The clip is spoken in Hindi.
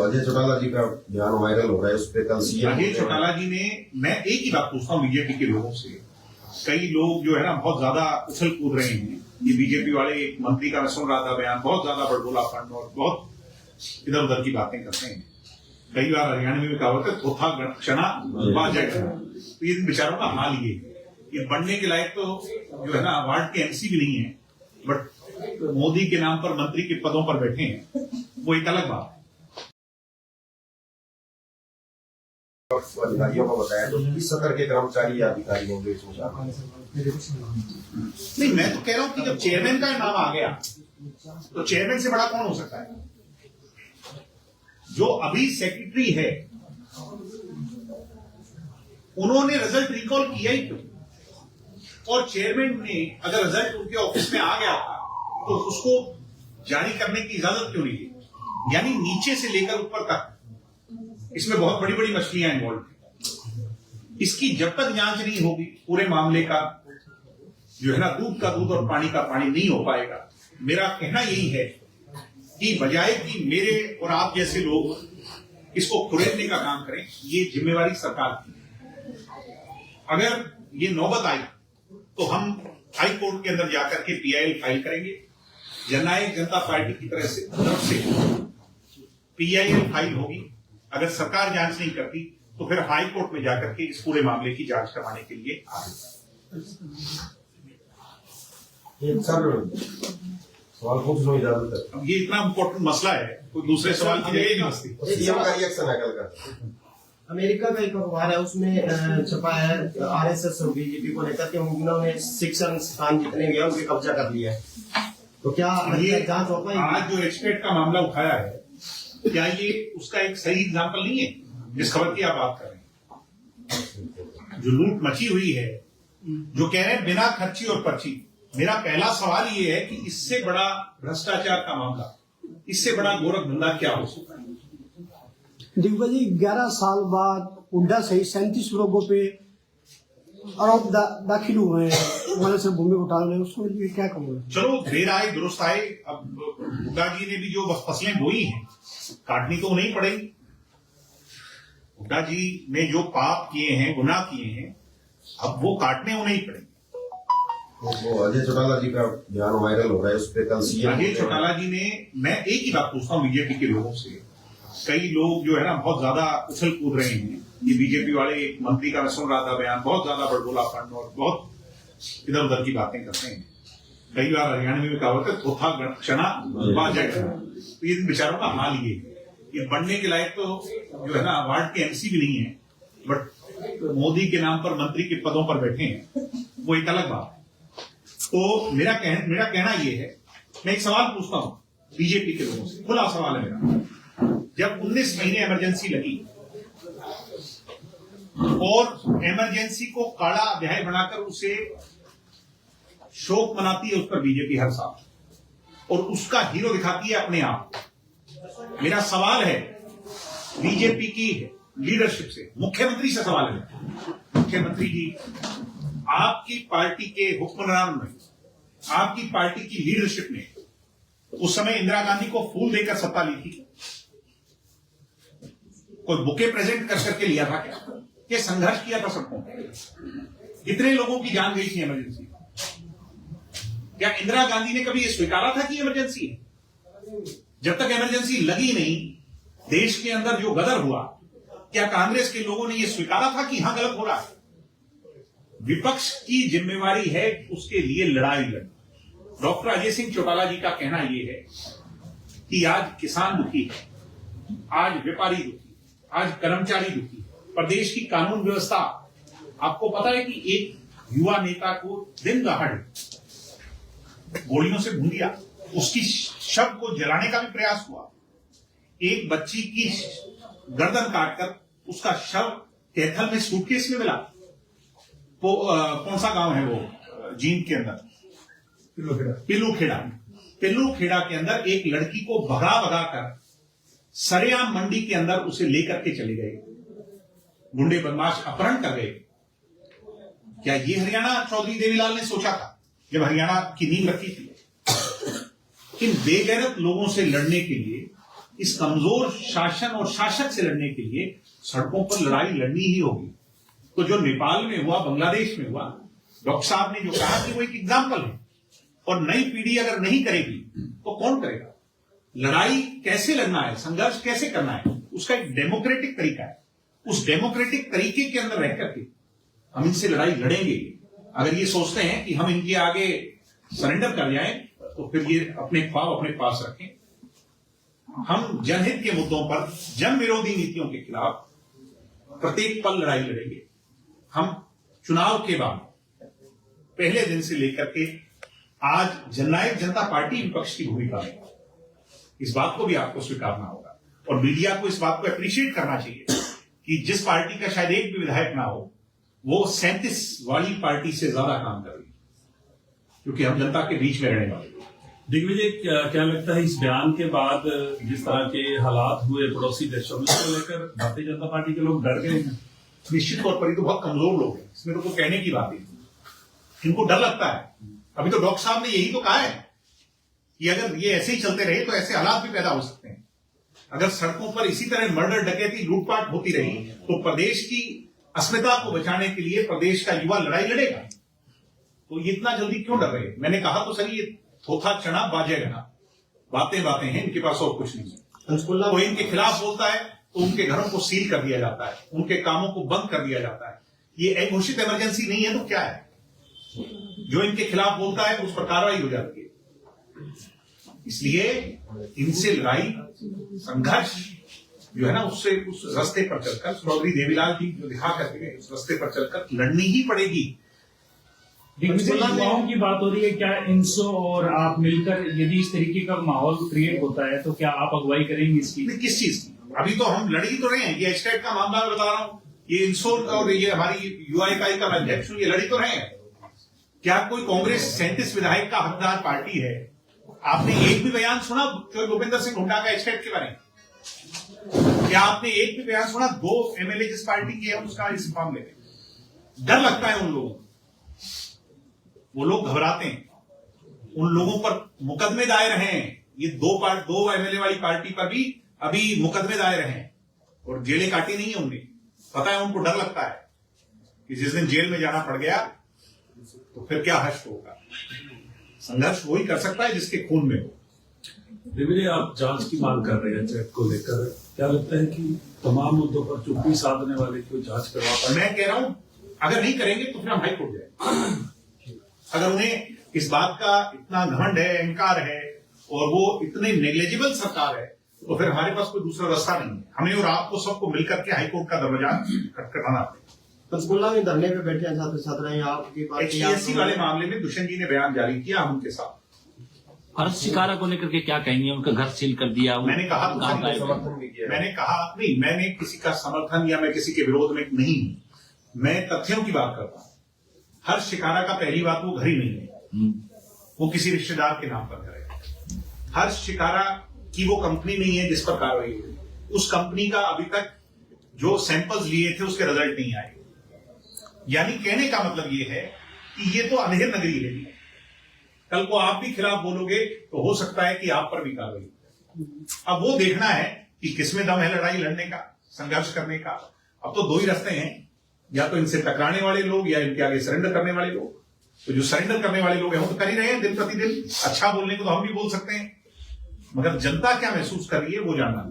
अजय चौटाला जी का बयान वायरल हो रहा है, उस पर कल सीएम अजय चौटाला जी ने, मैं एक ही बात पूछता हूँ बीजेपी के लोगों से, कई लोग जो है ना बहुत ज्यादा उछल कूद रहे हैं, ये बीजेपी वाले मंत्री का मैं सुन रहा था बयान, बहुत ज्यादा बड़बोला फंड और बहुत इधर उधर की बातें करते हैं। कई बार हरियाणा में कहावत है थोथा क्षणा बाजा, तो ये बेचारों का हाल ये बनने के लायक तो जो है ना अवार्ड के एमसी भी नहीं है, बट मोदी के नाम पर मंत्री के पदों पर बैठे हैं, वो एक अलग बात है। अधिकारियों को बताया तो किस स्तर के कर्मचारी या अधिकारी होंगे इसमें शामिल? नहीं, मैं तो कह रहा हूं कि जब चेयरमैन का नाम आ गया तो चेयरमैन से बड़ा कौन हो सकता है? जो अभी सेक्रेटरी है उन्होंने रिजल्ट रिकॉल किया ही क्यों? और चेयरमैन ने अगर रिजल्ट उनके ऑफिस में आ गया था तो उसको जारी करने की इजाजत क्यों नहीं दी? यानी नीचे से लेकर ऊपर तक इसमें बहुत बड़ी बड़ी मछलियां इन्वॉल्व हैं। इसकी जब तक जांच नहीं होगी पूरे मामले का, जो है ना दूध का दूध और पानी का पानी नहीं हो पाएगा। मेरा कहना यही है कि बजाय कि मेरे और आप जैसे लोग इसको खुरेदने का काम करें, ये जिम्मेवारी सरकार की। अगर ये नौबत आई तो हम हाई कोर्ट के अंदर जाकर के पीआईएल फाइल करेंगे। जननायक जनता पार्टी की तरफ से पीआईएल फाइल होगी। अगर सरकार जांच नहीं करती तो फिर हाई कोर्ट में जाकर के इस पूरे मामले की जांच करवाने के लिए सवाल पूछने में इजाजत है। अब ये इतना इम्पोर्टेंट मसला है, कोई दूसरे सवाल की जगह नहीं बसती। सीएम का रिएक्शन है कल का। अमेरिका का एक अखबार है, उसमें छपा है आरएसएस और बीजेपी को लेकर के उन्होंने शिक्षण संस्थान जितने भी है उनके कब्जा कर लिया है। तो क्या ये जांच हो पाएगी? आज जो एक्सपेक्ट का मामला उठाया है, क्या ये उसका एक सही एग्जाम्पल नहीं है जिस खबर की आप बात कर रहे हैं? जो लूट मची हुई है, जो कह रहे हैं बिना खर्ची और पर्ची। मेरा पहला सवाल ये है कि इससे बड़ा भ्रष्टाचार का मामला, इससे बड़ा गोरख धंधा क्या हो सकता है? दिग्विजय जी, 11 साल बाद हुड्डा सहित 37 लोगों पे आरोप दाखिल हुए हैं से भूमि घोटाले, उसको क्या कहूँगा? चलो देर आए दुरुस्त आए। अब हुड्डा जी ने भी जो फसलें बोई हैं काटनी तो नहीं पड़ेगी। हुड्डा जी ने जो पाप किए हैं, गुनाह किए हैं, अब वो काटने उन्हें ही पड़ेंगे। वो अजय चौटाला जी का बयान वायरल हो रहा है, उस पर कल सीएम अजय चौटाला जी ने, मैं एक ही बात पूछता हूँ बीजेपी के लोगों से, कई लोग जो है ना बहुत ज्यादा उछल कूद रहे हैं, ये बीजेपी वाले मंत्री का मैं सुन रहा था बयान, बहुत ज्यादा बड़बोला फंड और बहुत इधर उधर की बातें करते हैं। कई बार हरियाणा में कहावत है थोथा क्षणा बाजा, तो ये बेचारों का हाल ये बनने के लायक तो जो है ना अवार्ड के एमसी भी नहीं है, बट मोदी के नाम पर मंत्री के पदों पर बैठे हैं, वो एक अलग बात है। तो मेरा कहना ये है, मैं एक सवाल पूछता हूं बीजेपी के लोगों से, खुला सवाल है मेरा। जब 19 महीने इमरजेंसी लगी और इमरजेंसी को काला अध्याय बनाकर उसे शोक मनाती है उस पर बीजेपी हर साल, और उसका हीरो दिखाती है अपने आप। मेरा सवाल है बीजेपी की लीडरशिप से, मुख्यमंत्री से सवाल है, मुख्यमंत्री जी, आपकी पार्टी के हुक्मरान में, आपकी पार्टी की लीडरशिप ने उस समय इंदिरा गांधी को फूल देकर सत्ता ली थी? कोई बुके प्रेजेंट कर करके लिया था क्या संघर्ष किया था सबको? कितने लोगों की जान गई थी इमरजेंसी? क्या इंदिरा गांधी ने कभी यह स्वीकारा था कि इमरजेंसी है? जब तक इमरजेंसी लगी नहीं, देश के अंदर जो गदर हुआ, क्या कांग्रेस के लोगों ने यह स्वीकारा था कि हां गलत हो रहा है? विपक्ष की जिम्मेवारी है उसके लिए लड़ाई लड़ना। डॉक्टर अजय सिंह चौटाला जी का कहना यह है कि आज किसान दुखी है, आज व्यापारी दुखी, आज कर्मचारी दुखी, प्रदेश की कानून व्यवस्था, आपको पता है कि एक युवा नेता को दिन दहाड़े गोलियों से भून दिया, उसकी शव को जलाने का भी प्रयास हुआ, एक बच्ची की गर्दन काटकर उसका शव कैथल में सूटकेस में मिला। कौन सा गांव है वो जींद के अंदर? पिल्लू खेड़ा के अंदर एक लड़की को भगा भगा कर सरेआम मंडी के अंदर उसे लेकर के चले गए, गुंडे बदमाश अपहरण कर गए। क्या ये हरियाणा चौधरी देवीलाल ने सोचा था जब हरियाणा की नींव रखी थी? इन बेगैरत लोगों से लड़ने के लिए इस कमजोर शासन और शासक से लड़ने के लिए सड़कों पर लड़ाई लड़नी ही होगी। तो जो नेपाल में हुआ, बांग्लादेश में हुआ, डॉक्टर साहब ने जो कहा कि वो एक एग्जाम्पल है, और नई पीढ़ी अगर नहीं करेगी तो कौन करेगा? लड़ाई कैसे लड़ना है, संघर्ष कैसे करना है, उसका एक डेमोक्रेटिक तरीका है। उस डेमोक्रेटिक तरीके के अंदर रह करके हम इनसे लड़ाई लड़ेंगे। अगर ये सोचते हैं कि हम इनके आगे सरेंडर कर जाएं तो फिर ये अपने ख्वाब अपने पास रखें। हम जनहित के मुद्दों पर, जन विरोधी नीतियों के खिलाफ प्रत्येक पल लड़ाई लड़ेंगे। हम चुनाव के बाद पहले दिन से लेकर के आज जननायक जनता पार्टी विपक्ष की भूमिका में, इस बात को भी आपको स्वीकारना होगा और मीडिया को इस बात को अप्रिशिएट करना चाहिए कि जिस पार्टी का शायद एक भी विधायक ना हो, वो 37 वाली पार्टी से ज्यादा काम कर रही है, क्योंकि हम जनता के बीच में रहने वाले। दिग्विजय, क्या लगता है इस बयान के बाद जिस तरह के हालात हुए पड़ोसी देशों में, उसको लेकर भारतीय जनता पार्टी के लोग डर गए हैं? निश्चित तौर पर ये तो बहुत कमजोर लोग हैं, इसमें तो कोई कहने की बात नहीं। इनको डर लगता है। अभी तो डॉक्टर साहब ने यही तो कहा है कि अगर ये ऐसे ही चलते रहे तो ऐसे हालात भी पैदा हो सकते हैं। अगर सड़कों पर इसी तरह मर्डर, डकैती, लूटपाट होती रही तो प्रदेश की अस्मिता को बचाने के लिए प्रदेश का युवा लड़ाई लड़ेगा। तो ये इतना जल्दी क्यों डर रहे? मैंने कहा तो सही, ये थोथा चना बाजेगा ना, बातें बातें हैं, इनके पास और कुछ नहीं है। कोई इनके खिलाफ बोलता है तो उनके घरों को सील कर दिया जाता है, उनके कामों को बंद कर दिया जाता है। ये घोषित इमरजेंसी नहीं है तो क्या है? जो इनके खिलाफ बोलता है उस पर कार्रवाई हो जाती है। इसलिए इनसे लड़ाई, संघर्ष जो है ना, उससे उस रास्ते पर चलकर, चौधरी देवीलाल जी जो दिखा करके गए, उस रास्ते पर चलकर लड़नी ही पड़ेगी। युवाओं की बात हो रही है, क्या इनसो और आप मिलकर यदि इस तरीके का माहौल क्रिएट होता है तो क्या आप अगुवाई करेंगे इसकी? किस चीज की? अभी तो हम लड़ ही तो रहे हैं। ये एस्टेट का मामला मैं बता रहा हूं, ये इनसो और ये हमारी युवा इकाई का अध्यक्ष, ये लड़ी तो रहे हैं। क्या कोई कांग्रेस 37 विधायक का हकदार पार्टी है? आपने एक भी बयान सुना भूपेंद्र सिंह हुड्डा का एस्टेट के बारे में? क्या आपने एक भी बयान सुना? 2 एमएलए जिस पार्टी के हैं उसका इस मामले में डर लगता है उन लोगों को, वो लोग घबराते हैं। उन लोगों पर मुकदमे दायर हैं। ये 2 एमएलए वाली पार्टी पर भी अभी मुकदमे दायर हैं और जेलें काटी नहीं है उनने। पता है, उनको डर लगता है कि जिस दिन जेल में जाना पड़ गया तो फिर क्या हश्र होगा। संघर्ष वही कर सकता है जिसके खून में हो। दिग्विजय, आप जांच की मांग कर रहे हैं चैट को लेकर, क्या लगता है कि तमाम मुद्दों पर चुप्पी साधने वाले को जांच करवा पाए? मैं कह रहा हूं अगर नहीं करेंगे तो फिर हम हाई कोर्ट जाएंगे। अगर उन्हें इस बात का इतना घमंड है, अहंकार है और वो इतने नेग्लिजिबल सरकार है तो फिर हमारे पास कोई दूसरा रास्ता नहीं है। हमें और आपको सबको मिलकर के हाईकोर्ट का दरवाजा खटखटाना पड़ेगा। पंचकुला में धरने पे बैठे हैं छात्र छात्राएं, आपकी बात HCSC वाले मामले में दुष्यंत जी ने बयान जारी किया हम उनके साथ। हर्ष शिकारा को लेकर के क्या कहेंगे? उनका घर सील कर दिया। मैंने कहा समर्थन भी किया। मैंने कहा नहीं, मैंने किसी का समर्थन या मैं किसी के विरोध में नहीं हूं। मैं तथ्यों की बात करता हूं। हर्ष शिकारा का पहली बात वो घर ही नहीं है, वो किसी रिश्तेदार के नाम पर करेगा। हर्ष शिकारा की वो कंपनी नहीं है जिस पर कार्रवाई हुई। उस कंपनी का अभी तक जो सैंपल्स लिए थे उसके रिजल्ट नहीं आए। यानी कहने का मतलब ये है कि ये तो अंधेर नगरी है। कल को आप भी खिलाफ बोलोगे तो हो सकता है कि आप पर भी कार्रवाई हो। अब वो देखना है कि किसमें दम है लड़ाई लड़ने का, संघर्ष करने का। अब तो 2 ही रास्ते हैं, या तो इनसे टकराने वाले लोग या इनके आगे सरेंडर करने वाले लोग। तो जो सरेंडर करने वाले लोग हैं वो तो कर ही रहे हैं दिन प्रतिदिन। अच्छा बोलने को तो हम भी बोल सकते हैं, मगर जनता क्या महसूस कर रही है वो जानना।